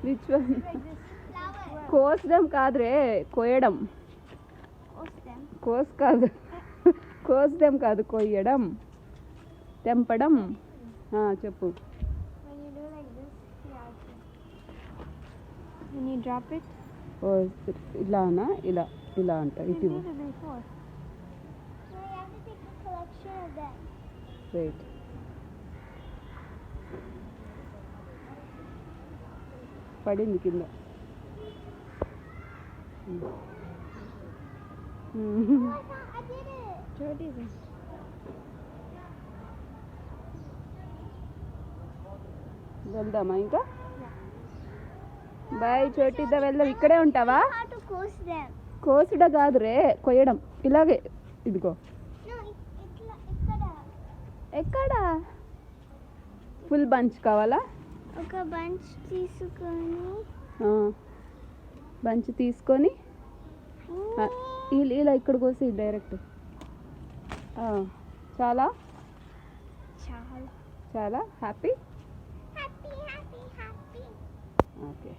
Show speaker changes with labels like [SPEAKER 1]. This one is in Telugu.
[SPEAKER 1] Which one?
[SPEAKER 2] Flower.
[SPEAKER 1] కోసడం కాదురే, కోయడం.
[SPEAKER 2] What's them?
[SPEAKER 1] కోస్ కాదు, కోసడం కాదు, కొయ్యడం, తెంపడం. చెప్పు.
[SPEAKER 2] When you do like this, yeah. When you drop it.
[SPEAKER 1] ఓ ఇలానా? ఇలా ఇలా అంట.
[SPEAKER 2] You
[SPEAKER 1] ఇటు
[SPEAKER 2] did it before. No, you have to take a collection of them.
[SPEAKER 1] Wait. పడింది కింద.
[SPEAKER 2] I did it. Jody did.
[SPEAKER 1] వెళ్దామా ఇంకా? బాయ్ చోటిద్దా, వెళ్దాం. ఇక్కడే ఉంటావా?
[SPEAKER 2] How to coast them?
[SPEAKER 1] కోసుడ కాదురే, కొయ్యడం. ఇలాగే. ఇదిగో.
[SPEAKER 2] No, ikkada.
[SPEAKER 1] ఎక్కడ? ఫుల్ బంచ్ కావాలా?
[SPEAKER 2] ఒక బంచ్ తీసుకొని
[SPEAKER 1] బంచ్ తీసుకొని ఇలా ఇక్కడ కోసి డైరెక్ట్. చాలా
[SPEAKER 2] చాలా
[SPEAKER 1] చాలా happy.
[SPEAKER 2] Happy happy happy.
[SPEAKER 1] Okay.